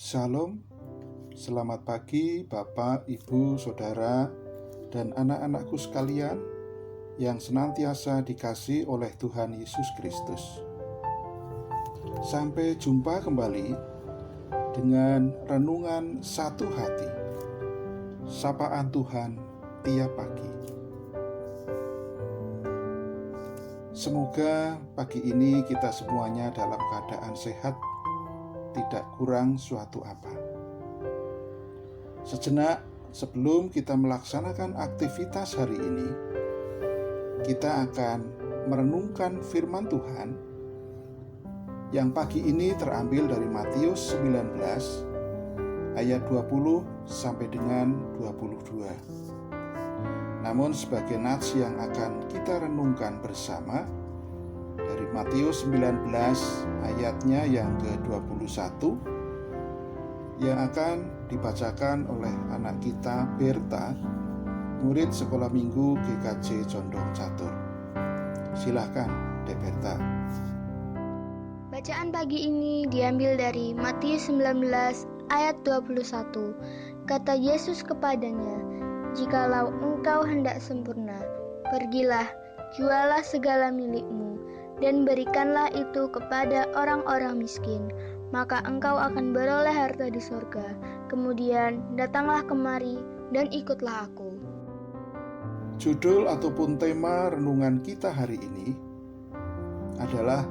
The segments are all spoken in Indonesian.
Shalom, selamat pagi Bapak, Ibu, Saudara, dan anak-anakku sekalian yang senantiasa dikasihi oleh Tuhan Yesus Kristus. Sampai jumpa kembali dengan renungan satu hati, sapaan Tuhan tiap pagi. Semoga pagi ini kita semuanya dalam keadaan sehat, tidak kurang suatu apa. Sejenak sebelum kita melaksanakan aktivitas hari ini, kita akan merenungkan firman Tuhan yang pagi ini terambil dari Matius 19 ayat 20 sampai dengan 22. Namun sebagai nats yang akan kita renungkan bersama dari Matius 19 ayatnya yang ke-21 yang akan dibacakan oleh anak kita Berta, murid sekolah minggu GKJ Condong Catur. Silahkan Dek Berta. Bacaan pagi ini diambil dari Matius 19 ayat 21. Kata Yesus kepadanya, "Jikalau engkau hendak sempurna, pergilah, jualah segala milikmu, dan berikanlah itu kepada orang-orang miskin, maka engkau akan beroleh harta di surga. Kemudian datanglah kemari dan ikutlah aku." Judul ataupun tema renungan kita hari ini adalah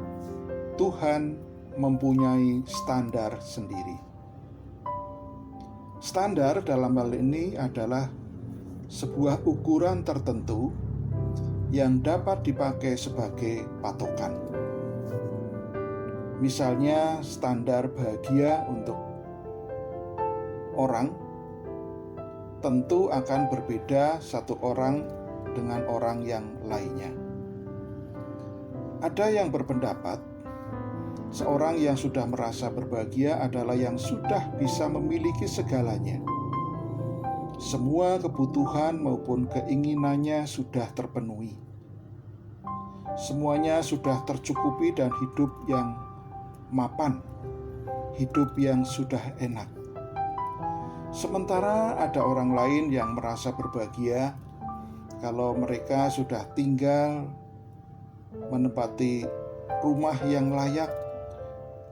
Tuhan mempunyai standar sendiri. Standar dalam hal ini adalah sebuah ukuran tertentu yang dapat dipakai sebagai patokan. Misalnya standar bahagia untuk orang tentu akan berbeda satu orang dengan orang yang lainnya. Ada yang berpendapat seorang yang sudah merasa berbahagia adalah yang sudah bisa memiliki segalanya. Semua kebutuhan maupun keinginannya sudah terpenuhi. Semuanya sudah tercukupi dan hidup yang mapan, hidup yang sudah enak. Sementara ada orang lain yang merasa berbahagia kalau mereka sudah tinggal menempati rumah yang layak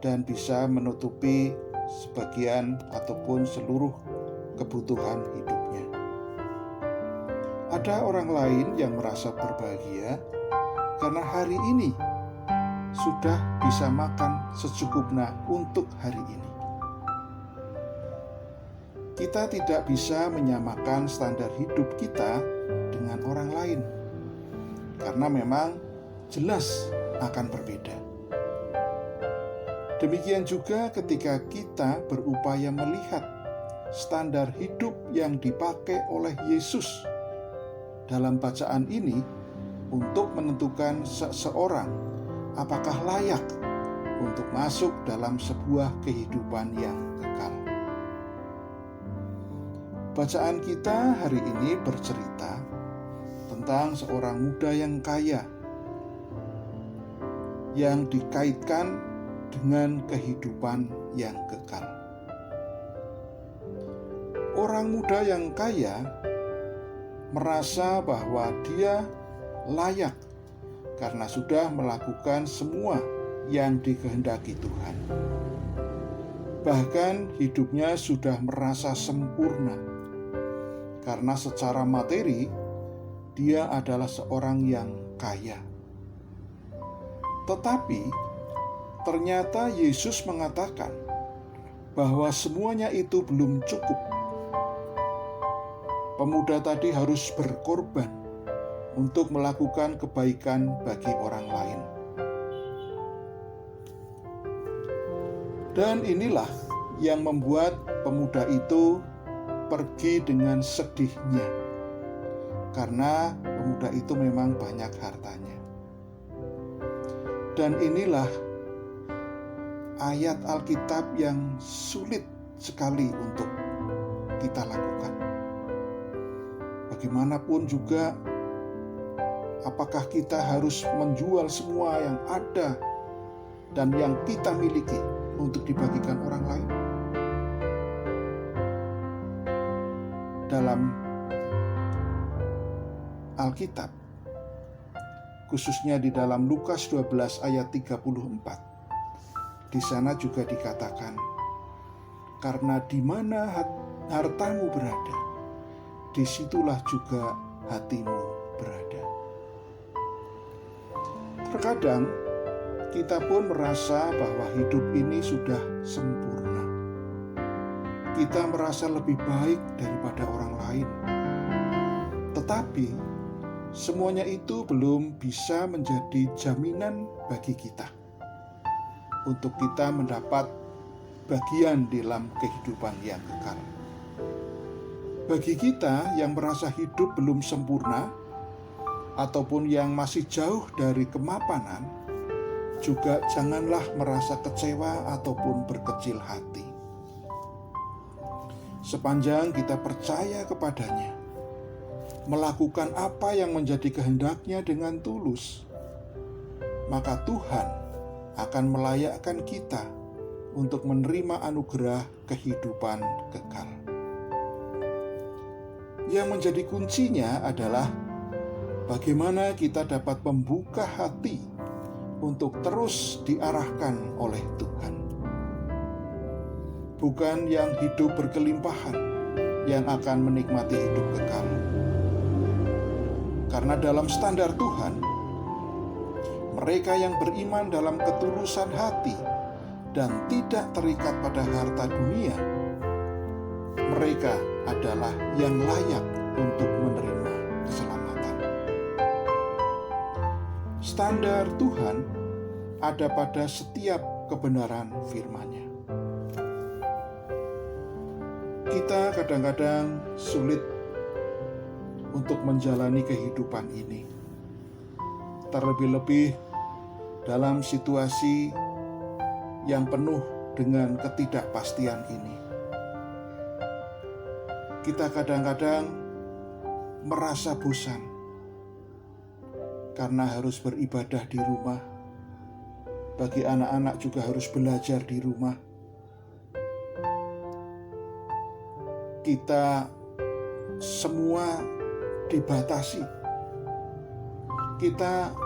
dan bisa menutupi sebagian ataupun seluruh kebutuhan hidupnya. Ada orang lain yang merasa berbahagia karena hari ini sudah bisa makan secukupnya untuk hari ini. Kita tidak bisa menyamakan standar hidup kita dengan orang lain, karena memang jelas akan berbeda. Demikian juga ketika kita berupaya melihat standar hidup yang dipakai oleh Yesus dalam bacaan ini untuk menentukan seseorang apakah layak untuk masuk dalam sebuah kehidupan yang kekal. Bacaan kita hari ini bercerita tentang seorang muda yang kaya yang dikaitkan dengan kehidupan yang kekal. Orang muda yang kaya merasa bahwa dia layak karena sudah melakukan semua yang dikehendaki Tuhan. Bahkan hidupnya sudah merasa sempurna karena secara materi dia adalah seorang yang kaya. Tetapi ternyata Yesus mengatakan bahwa semuanya itu belum cukup. Pemuda tadi harus berkorban untuk melakukan kebaikan bagi orang lain. Dan inilah yang membuat pemuda itu pergi dengan sedihnya, karena pemuda itu memang banyak hartanya. Dan inilah ayat Alkitab yang sulit sekali untuk kita lakukan. Bagaimanapun juga, apakah kita harus menjual semua yang ada dan yang kita miliki untuk dibagikan orang lain? dalam Alkitab, khususnya di dalam Lukas 12 ayat 34. Di sana juga dikatakan, karena di mana hartamu berada, disitulah juga hatimu berada. Terkadang kita pun merasa bahwa hidup ini sudah sempurna. Kita merasa lebih baik daripada orang lain. Tetapi semuanya itu belum bisa menjadi jaminan bagi kita untuk kita mendapat bagian dalam kehidupan yang kekal. Bagi kita yang merasa hidup belum sempurna ataupun yang masih jauh dari kemapanan, juga janganlah merasa kecewa ataupun berkecil hati. Sepanjang kita percaya kepadanya, melakukan apa yang menjadi kehendaknya dengan tulus, maka Tuhan akan melayakkan kita untuk menerima anugerah kehidupan kekal. Yang menjadi kuncinya adalah bagaimana kita dapat membuka hati untuk terus diarahkan oleh Tuhan. Bukan yang hidup berkelimpahan yang akan menikmati hidup kekal. Karena dalam standar Tuhan, mereka yang beriman dalam ketulusan hati dan tidak terikat pada harta dunia, mereka adalah yang layak untuk menerima keselamatan. Standar Tuhan ada pada setiap kebenaran firman-Nya. Kita kadang-kadang sulit untuk menjalani kehidupan ini, terlebih-lebih dalam situasi yang penuh dengan ketidakpastian ini. Kita kadang-kadang merasa bosan karena harus beribadah di rumah. Bagi anak-anak juga harus belajar di rumah. Kita semua dibatasi. Kita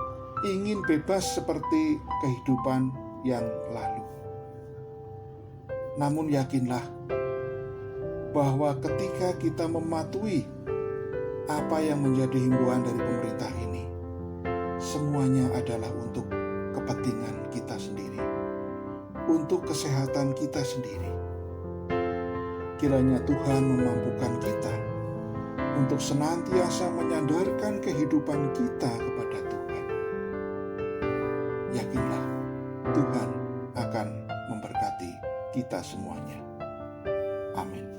ingin bebas seperti kehidupan yang lalu. Namun yakinlah bahwa ketika kita mematuhi apa yang menjadi himbauan dari pemerintah ini, semuanya adalah untuk kepentingan kita sendiri, untuk kesehatan kita sendiri. Kiranya Tuhan memampukan kita untuk senantiasa menyandarkan kehidupan kita kepada Tuhan. Yakinlah, Tuhan akan memberkati kita semuanya. Amin.